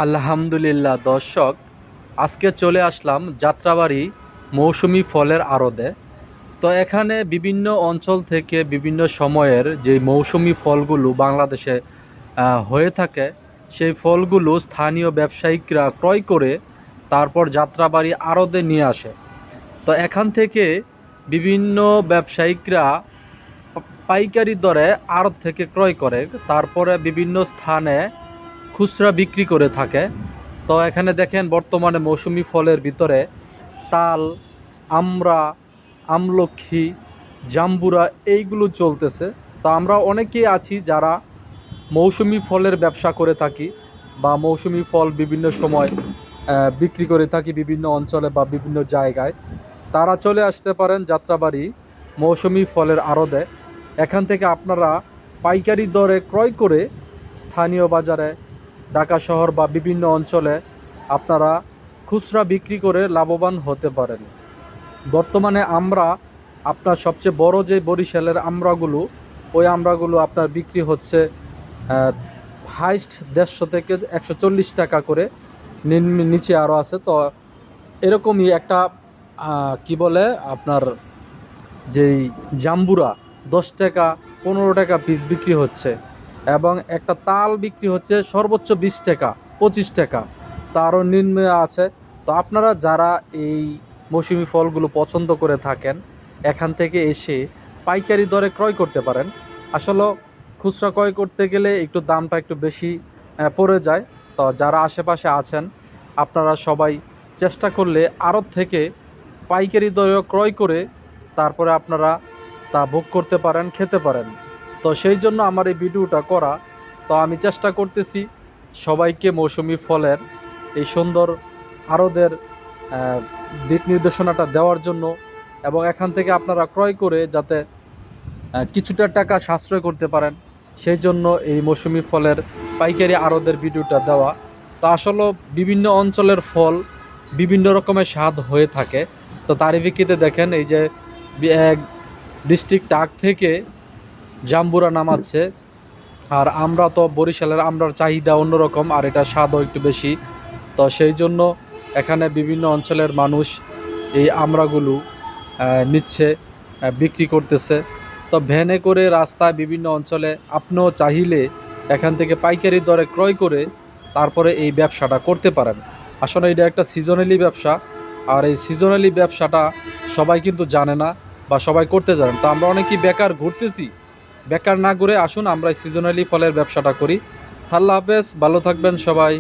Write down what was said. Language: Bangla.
আলহামদুলিল্লাহ দর্শক, আজকে চলে আসলাম যাত্রাবাড়ি মৌসুমি ফলের আড়তে। তো এখানে বিভিন্ন অঞ্চল থেকে বিভিন্ন সময়ের যে মৌসুমি ফলগুলো বাংলাদেশে হয়ে থাকে, সেই ফলগুলো স্থানীয় ব্যবসায়িকরা ক্রয় করে তারপর যাত্রাবাড়ি আড়তে নিয়ে আসে। তো এখান থেকে বিভিন্ন ব্যবসায়িকরা পাইকারি দরে আড়ত থেকে ক্রয় করে, তারপরে বিভিন্ন স্থানে খুচরা বিক্রি করে থাকে। তো এখানে দেখেন বর্তমানে মৌসুমি ফলের ভিতরে তাল, আমড়া, আমলক্ষী, জাম্বুরা এইগুলো চলতেছে। তো আমরা অনেকেই আছি যারা মৌসুমি ফলের ব্যবসা করে থাকি বা মৌসুমি ফল বিভিন্ন সময় বিক্রি করে থাকি বিভিন্ন অঞ্চলে বা বিভিন্ন জায়গায়। তারা চলে আসতে পারেন যাত্রাবাড়ি মৌসুমি ফলের আড়তে। এখান থেকে আপনারা পাইকারি দরে ক্রয় করে স্থানীয় বাজারে, ঢাকা শহর বা বিভিন্ন অঞ্চলে আপনারা খুচরা বিক্রি করে লাভবান হতে পারেন। বর্তমানে আমরা আপনার সবচেয়ে বড় যে বরিশালের আমড়াগুলো, ওই আমড়াগুলো আপনার বিক্রি হচ্ছে হাইস্ট 150 থেকে 140 টাকা করে, নিচে আরও আছে। তো এরকমই একটা কি বলে আপনার যেই জাম্বুরা 10 টাকা 15 টাকা পিস বিক্রি হচ্ছে, এবং একটা তাল বিক্রি হচ্ছে সর্বোচ্চ 20 টাকা 25 টাকা, তারও নিম্নে আছে। তো আপনারা যারা এই মৌসুমি ফলগুলো পছন্দ করে থাকেন, এখান থেকে এসে পাইকারি দরে ক্রয় করতে পারেন। আসলে খুচরা ক্রয় করতে গেলে একটু দামটা একটু বেশি পড়ে যায়। তো যারা আশেপাশে আছেন, আপনারা সবাই চেষ্টা করলে আড়ত থেকে পাইকারি দরে ক্রয় করে তারপরে আপনারা তা ভোগ করতে পারেন, খেতে পারেন। তো সেই জন্য আমার এই ভিডিওটা করা। তো আমি চেষ্টা করতেছি সবাইকে মৌসুমি ফলের এই সুন্দর আড়তের দিক নির্দেশনাটা দেওয়ার জন্য, এবং এখান থেকে আপনারা ক্রয় করে যাতে কিছুটা টাকা সাশ্রয় করতে পারেন, সেই জন্য এই মৌসুমি ফলের পাইকারি আড়তের ভিডিওটা দেওয়া। তো আসলে বিভিন্ন অঞ্চলের ফল বিভিন্ন রকমের স্বাদ হয়ে থাকে। তো তারই ভিত্তিতে দেখেন এই যে এক ডিস্ট্রিক্ট টাক থেকে জাম্বুরা নামাচ্ছে। আর আমরা তো বরিশালের আমরার চাহিদা অন্যরকম, আর এটা স্বাদও একটু বেশি। তো সেই জন্য এখানে বিভিন্ন অঞ্চলের মানুষ এই আমড়াগুলো নিচ্ছে, বিক্রি করতেছে। তো ভ্যানে করে রাস্তায় বিভিন্ন অঞ্চলে আপনিও চাইলে এখান থেকে পাইকারি দরে ক্রয় করে তারপরে এই ব্যবসাটা করতে পারেন। আসলে এটা একটা সিজনালি ব্যবসা, আর এই সিজনালি ব্যবসাটা সবাই কিন্তু জানে না বা সবাই করতে জানেন। তো আমরা অনেকেই বেকার ঘুরতেছি, বেকার না ঘুরে আসুন আমরা এই সিজনালি ফলের ব্যবসাটা করি। আল্লাহ হাফেজ, ভালো থাকবেন সবাই।